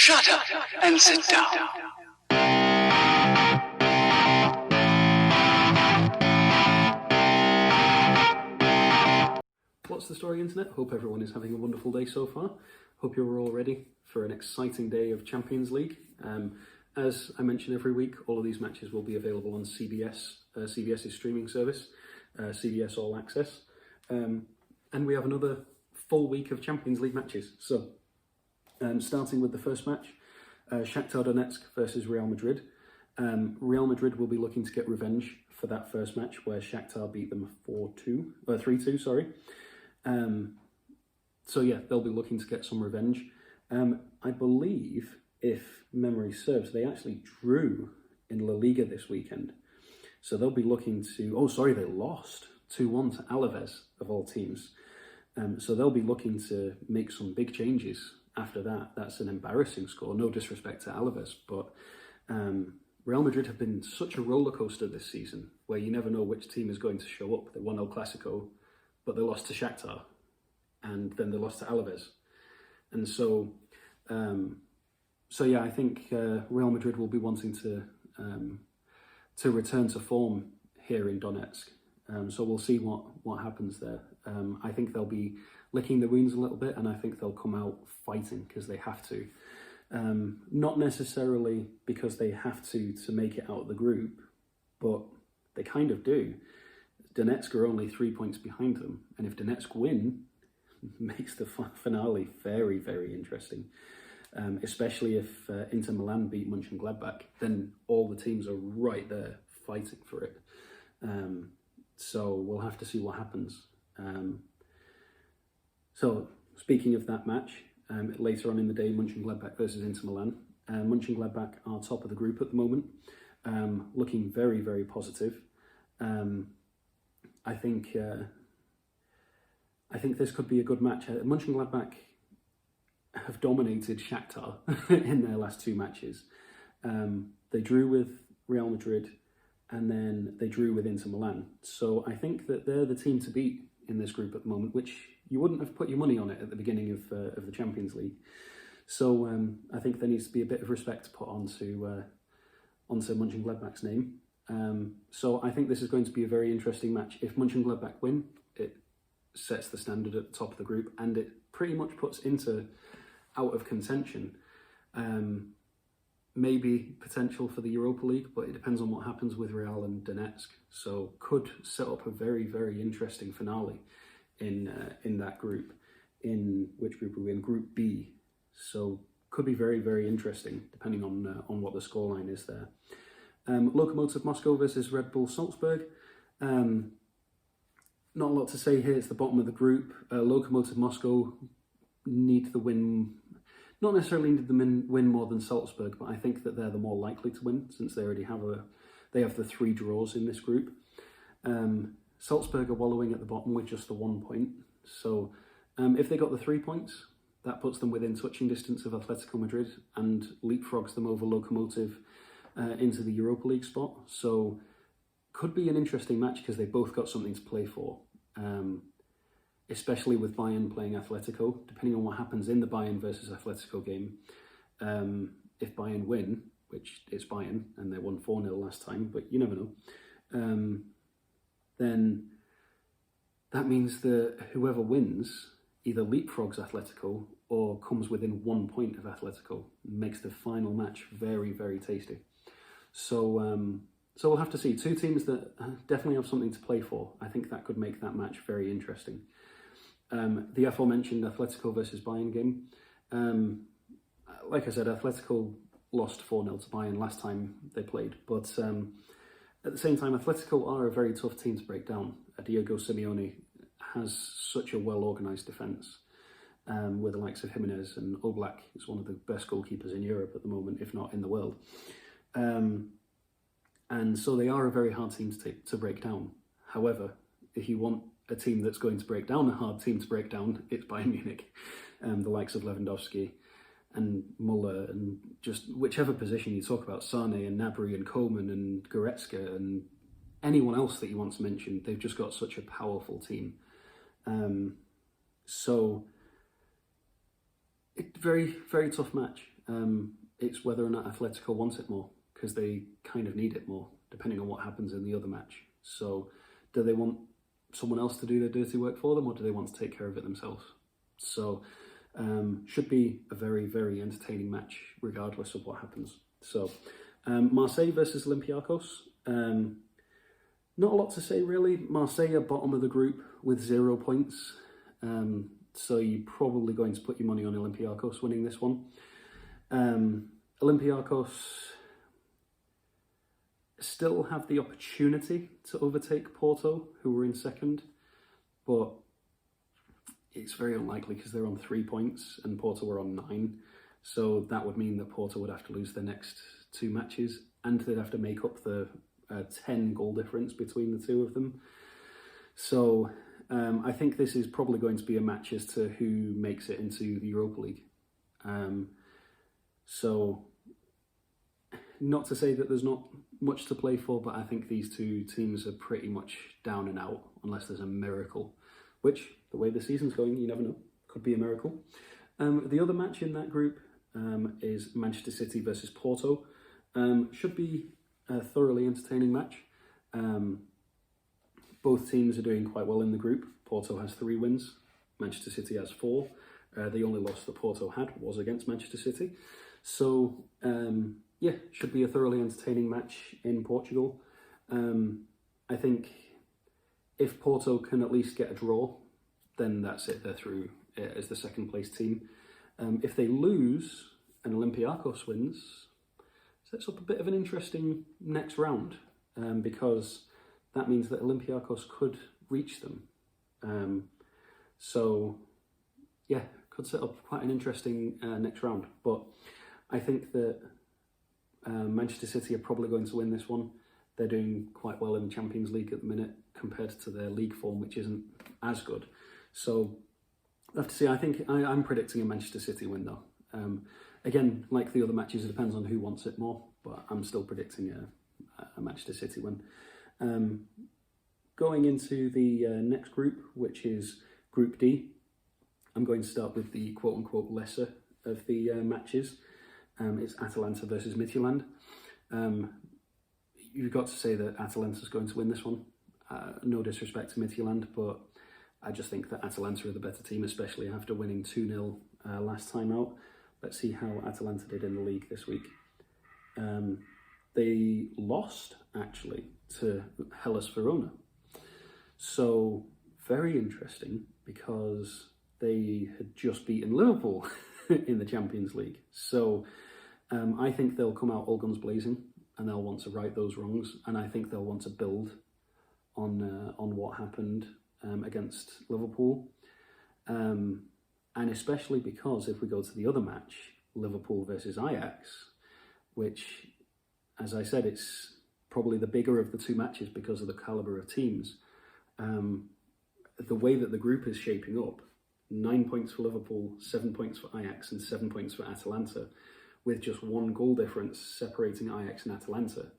Shut up and sit down. What's the story, Internet? Hope everyone is having a wonderful day so far. Hope you're all ready for an exciting day of Champions League. As I mention every week, all of these matches will be available on CBS's streaming service, CBS All Access. And we have another full week of Champions League matches. So, starting with the first match, Shakhtar Donetsk versus Real Madrid. Real Madrid will be looking to get revenge for that first match where Shakhtar beat them 3-2, sorry. So yeah, they'll be looking to get some revenge. I believe, if memory serves, they actually drew in La Liga this weekend. So they'll be looking to, they lost 2-1 to Alaves, of all teams. So they'll be looking to make some big changes after that. That's an embarrassing score, no disrespect to Alaves, but Real Madrid have been such a roller coaster this season where you never know which team is going to show up. They won El Clasico, but they lost to Shakhtar, and then they lost to Alaves. And so, I think Real Madrid will be wanting to return to form here in Donetsk. So we'll see what happens there. I think they'll be licking the wounds a little bit, and I think they'll come out fighting because they have to. Not necessarily because they have to make it out of the group, but they kind of do. Donetsk are only 3 points behind them, and if Donetsk win, it makes the finale very, very interesting. Especially if Inter Milan beat Mönchengladbach, then all the teams are right there fighting for it. So we'll have to see what happens. So speaking of that match, later on in the day, Mönchengladbach versus Inter Milan. Mönchengladbach are top of the group at the moment, looking very, very positive. I think this could be a good match. Mönchengladbach have dominated Shakhtar in their last two matches. They drew with Real Madrid, and then they drew with Inter Milan. So I think that they're the team to beat in this group at the moment, which you wouldn't have put your money on it at the beginning of the Champions League. So I think there needs to be a bit of respect put onto Mönchengladbach's name. So I think this is going to be a very interesting match. If Mönchengladbach win, it sets the standard at the top of the group, and it pretty much puts Inter out of contention. Maybe potential for the Europa League, but it depends on what happens with Real and Donetsk. So could set up a very, very interesting finale in that group. In which group are we in? Group B. So could be very, very interesting depending on what the scoreline is there. Lokomotiv Moscow versus Red Bull Salzburg. Not a lot to say here. It's the bottom of the group. Lokomotiv Moscow need the win. Not necessarily need them win more than Salzburg, but I think that they're the more likely to win since they already have the 3 draws in this group. Salzburg are wallowing at the bottom with just the 1 point. So if they got the 3 points, that puts them within touching distance of Atletico Madrid and leapfrogs them over Lokomotiv into the Europa League spot. So could be an interesting match because they both got something to play for. Especially with Bayern playing Atletico, depending on what happens in the Bayern versus Atletico game. If Bayern win, which it's Bayern, and they won 4-0 last time, but you never know, then that means that whoever wins either leapfrogs Atletico or comes within 1 point of Atletico, makes the final match very, very tasty. So we'll have to see. 2 teams that definitely have something to play for. I think that could make that match very interesting. The aforementioned Atletico versus Bayern game. Like I said, Atletico lost 4-0 to Bayern last time they played, but at the same time, Atletico are a very tough team to break down. Diego Simeone has such a well-organised defence, with the likes of Jimenez, and Oblak is one of the best goalkeepers in Europe at the moment, if not in the world. And so they are a very hard team to break down. However, if you want a team that's going to break down a hard team to break down, it's Bayern Munich. The likes of Lewandowski and Muller, and just whichever position you talk about, Sane and Gnabry and Coman and Goretzka and anyone else that you want to mention, they've just got such a powerful team. So, very, very tough match. it's whether or not Atletico wants it more, because they kind of need it more, depending on what happens in the other match. So do they want someone else to do their dirty work for them, or do they want to take care of it themselves? So should be a very, very entertaining match, regardless of what happens. So Marseille versus Olympiacos. Not a lot to say, really. Marseille are bottom of the group with 0 points. So you're probably going to put your money on Olympiacos winning this one. Olympiacos still have the opportunity to overtake Porto, who were in second, but it's very unlikely because they're on 3 points and Porto were on 9. So that would mean that Porto would have to lose their next 2 matches, and they'd have to make up the 10 goal difference between the two of them. So I think this is probably going to be a match as to who makes it into the Europa League. So not to say that there's not much to play for, but I think these two teams are pretty much down and out unless there's a miracle, which, the way the season's going, you never know, could be a miracle. The other match in that group is Manchester City versus Porto. Should be a thoroughly entertaining match. Both teams are doing quite well in the group. Porto has 3 wins, Manchester City has 4. The only loss that Porto had was against Manchester City. So, yeah, should be a thoroughly entertaining match in Portugal. I think if Porto can at least get a draw, then that's it. They're through as the second place team. If they lose and Olympiacos wins, sets up a bit of an interesting next round, because that means that Olympiacos could reach them. So, yeah, could set up quite an interesting next round. But I think that Manchester City are probably going to win this one. They're doing quite well in the Champions League at the minute compared to their league form, which isn't as good. So we'll have to see. I think I'm predicting a Manchester City win, though. Again, like the other matches, it depends on who wants it more, but I'm still predicting a Manchester City win. Going into the next group, which is Group D, I'm going to start with the quote-unquote lesser of the matches. It's Atalanta versus Midtjylland. You've got to say that Atalanta's going to win this one. No disrespect to Midtjylland, but I just think that Atalanta are the better team, especially after winning 2-0 last time out. Let's see how Atalanta did in the league this week. They lost, actually, to Hellas Verona. So, very interesting, because they had just beaten Liverpool in the Champions League. So, I think they'll come out all guns blazing, and they'll want to right those wrongs, and I think they'll want to build on what happened against Liverpool. And especially because if we go to the other match, Liverpool versus Ajax, which, as I said, it's probably the bigger of the two matches because of the calibre of teams. The way that the group is shaping up, 9 points for Liverpool, 7 points for Ajax, and 7 points for Atalanta, with just 1 goal difference separating Ajax and Atalanta.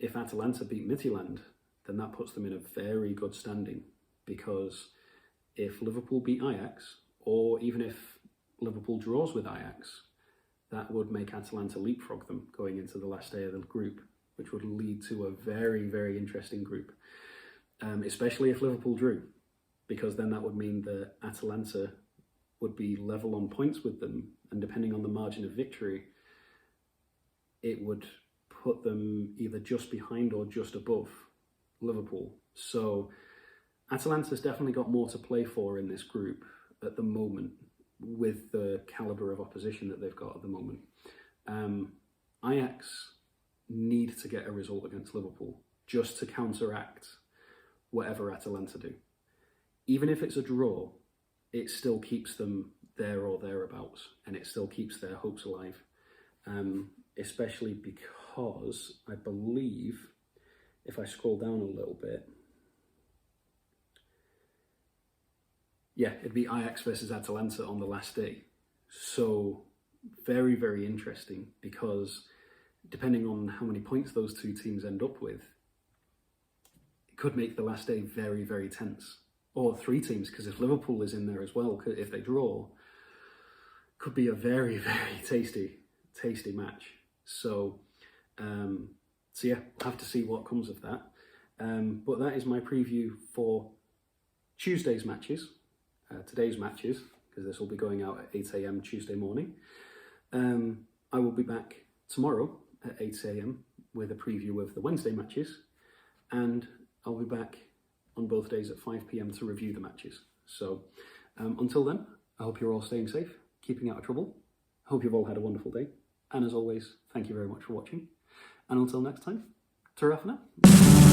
If Atalanta beat Midtjylland, then that puts them in a very good standing, because if Liverpool beat Ajax, or even if Liverpool draws with Ajax, that would make Atalanta leapfrog them going into the last day of the group, which would lead to a very, very interesting group, especially if Liverpool drew, because then that would mean that Atalanta would be level on points with them, and depending on the margin of victory, it would put them either just behind or just above Liverpool. So Atalanta's definitely got more to play for in this group at the moment, with the calibre of opposition that they've got at the moment. Ajax need to get a result against Liverpool just to counteract whatever Atalanta do. Even if it's a draw, it still keeps them there or thereabouts, and it still keeps their hopes alive. Especially because I believe, if I scroll down a little bit, yeah, it'd be Ajax versus Atalanta on the last day. So very, very interesting, because depending on how many points those two teams end up with, it could make the last day very, very tense. Or 3 teams, because if Liverpool is in there as well, if they draw, could be a very, very tasty match. So, yeah, we'll have to see what comes of that. But that is my preview for Tuesday's matches, today's matches, because this will be going out at 8 AM Tuesday morning. I will be back tomorrow at 8 AM with a preview of the Wednesday matches, and I'll be back on both days at 5 PM to review the matches. So until then, I hope you're all staying safe, keeping out of trouble. I hope you've all had a wonderful day. And as always, thank you very much for watching. And until next time, ta-ra for now.